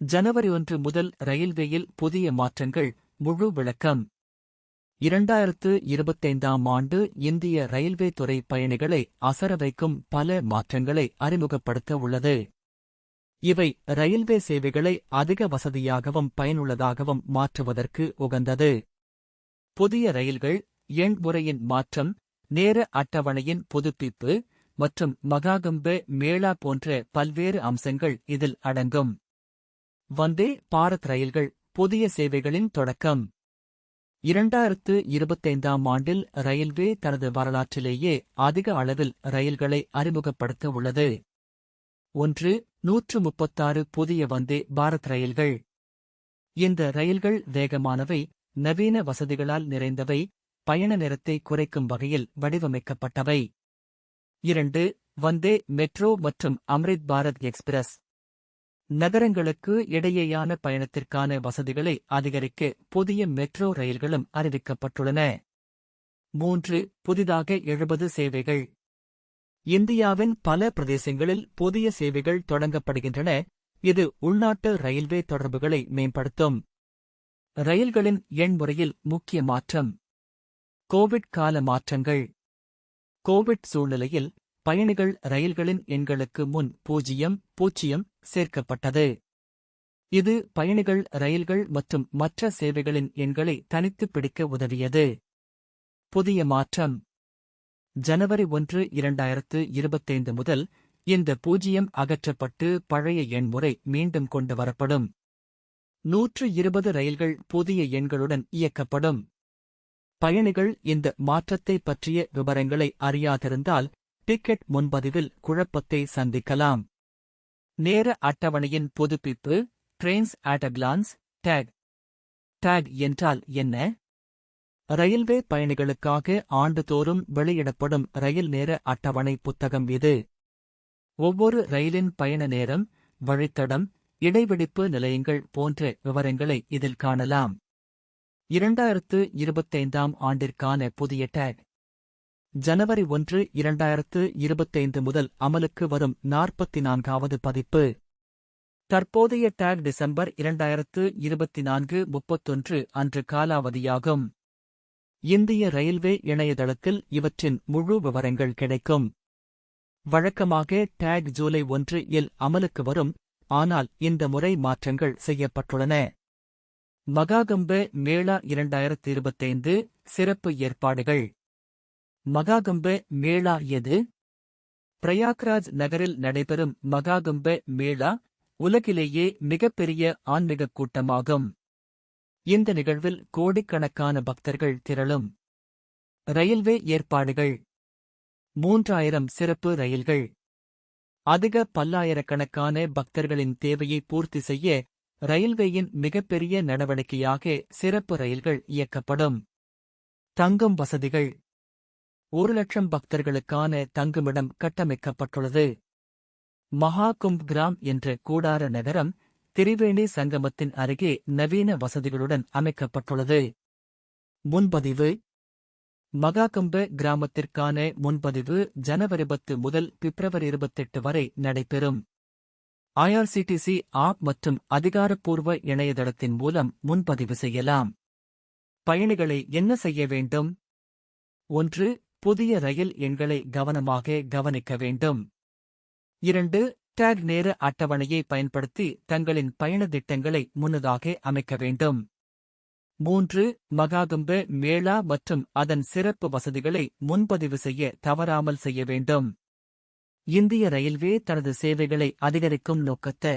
ஜனவரி 1 முதல் ரயில்வேயில் புதிய மாற்றங்கள். முழு விளக்கம். 2025ஆம் ஆண்டு இந்திய ரயில்வே துறை பயணிகளை அசர வைக்கும் பல மாற்றங்களை அறிமுகப்படுத்த உள்ளது. இவை ரயில்வே சேவைகளை அதிக வசதியாகவும் பயனுள்ளதாகவும் மாற்றுவதற்கு உகந்தது. புதிய ரயில்கள், எண் முறையின் மாற்றம், நேர அட்டவணையின் புதுப்பிப்பு மற்றும் மகாகும்ப மேளா போன்ற பல்வேறு அம்சங்கள் இதில் அடங்கும். வந்தே பாரத் ரயில்கள் புதிய சேவைகளின் தொடக்கம். 2025ஆம் ஆண்டில் ரயில்வே தனது வரலாற்றிலேயே அதிக அளவில் ரயில்களை அறிமுகப்படுத்த உள்ளது. 136 புதிய வந்தே பாரத் ரயில்கள். இந்த ரயில்கள் வேகமானவை, நவீன வசதிகளால் நிறைந்தவை, பயண நேரத்தை குறைக்கும் வகையில் வடிவமைக்கப்பட்டவை. 2. வந்தே மெட்ரோ மற்றும் அம்ரித் பாரத் எக்ஸ்பிரஸ். நகரங்களுக்கு இடையேயான பயணத்திற்கான வசதிகளை அதிகரிக்க புதிய மெட்ரோ ரயில்களும் அறிவிக்கப்பட்டுள்ளன. 3. புதிதாக 70 சேவைகள். இந்தியாவின் பல பிரதேசங்களில் புதிய சேவைகள் தொடங்கப்படுகின்றன, இது உள்நாட்டு ரயில்வே தொடர்புகளை மேம்படுத்தும். ரயில்களின் எண் முறையில் முக்கிய மாற்றம். கோவிட் கால மாற்றங்கள். கோவிட் சூழ்நிலையில் பயணிகள் ரயில்களின் எண்களுக்கு முன் 00 சேர்க்கப்பட்டது. இது பயணிகள் ரயில்கள் மற்றும் மற்ற சேவைகளின் எண்களை தனித்துப் பிடிக்க உதவியது. புதிய மாற்றம். ஜனவரி 1, 2025 முதல் இந்த 0 அகற்றப்பட்டு பழைய எண்முறை மீண்டும் கொண்டு வரப்படும். 120 ரயில்கள் புதிய எண்களுடன் இயக்கப்படும். பயணிகள் இந்த மாற்றத்தை பற்றிய விவரங்களை அறியாதிருந்தால் டிக்கெட் முன்பதிவில் குழப்பத்தை சந்திக்கலாம். நேர அட்டவணையின் புதுப்பிப்பு. Trains at a glands. Take. Take என்றால் என்ன? ரயில்வே பயணிகளுக்காக ஆண்டுதோறும் வெளியிடப்படும் ரயில் நேர அட்டவணை புத்தகம் இது. ஒவ்வொரு ரயிலின் பயண நேரம், வழித்தடம், இடைவெடிப்பு நிலையங்கள் போன்ற விவரங்களை இதில் காணலாம். 2025ஆம் ஆண்டிற்கான புதிய டேக். ஜனவரி 1, 2025 முதல் அமலுக்கு வரும் 44வது பதிப்பு. தற்போதைய டேக் டிசம்பர் 2024 31 அன்று காலாவதியாகும். இந்திய ரயில்வே இணையதளத்தில் இவற்றின் முழு விவரங்கள் கிடைக்கும். வழக்கமாக டேக் ஜூலை 1 இல் அமலுக்கு வரும், ஆனால் இந்த முறை மாற்றங்கள் செய்யப்பட்டுள்ளன. மகாகும்ப மேளா 2025 சிறப்பு ஏற்பாடுகள். மகாகும்ப மேளா எது? பிரயாக்ராஜ் நகரில் நடைபெறும் மகாகும்ப மேளா உலகிலேயே மிகப்பெரிய ஆன்மீகக் கூட்டமாகும். இந்த நிகழ்வில் கோடிக்கணக்கான பக்தர்கள் திரளும். ரயில்வே ஏற்பாடுகள். 3000 சிறப்பு ரயில்கள். அதிக பல்லாயிரக்கணக்கான பக்தர்களின் தேவையை பூர்த்தி செய்ய ரயில்வேயின் மிகப்பெரிய நடவடிக்கையாக சிறப்பு ரயில்கள் இயக்கப்படும். தங்கும் வசதிகள். 1,00,000 பக்தர்களுக்கான தங்குமிடம் கட்டமைக்கப்பட்டுள்ளது. மகா கும்ப் கிராம் என்ற கூடார நகரம் திரிவேணி சங்கமத்தின் அருகே நவீன வசதிகளுடன் அமைக்கப்பட்டுள்ளது. முன்பதிவு. மகாகும்ப கிராமத்திற்கான முன்பதிவு ஜனவரி 10 முதல் பிப்ரவரி 28 வரை நடைபெறும். IRCTC ஆப் மற்றும் அதிகாரப்பூர்வ இணையதளத்தின் மூலம் முன்பதிவு செய்யலாம். பயணிகளை என்ன செய்ய வேண்டும்? 1. புதிய ரயில் எண்களை கவனமாக கவனிக்க வேண்டும். 2. டேக் நேர அட்டவணையை பயன்படுத்தி தங்களின் பயண திட்டங்களை முன்னதாக அமைக்க வேண்டும். 3. மகாகும்ப மேளா மற்றும் அதன் சிறப்பு வசதிகளை முன்பதிவு செய்ய தவறாமல் செய்ய வேண்டும். இந்திய ரயில்வே தனது சேவைகளை அதிகரிக்கும் நோக்கத்தை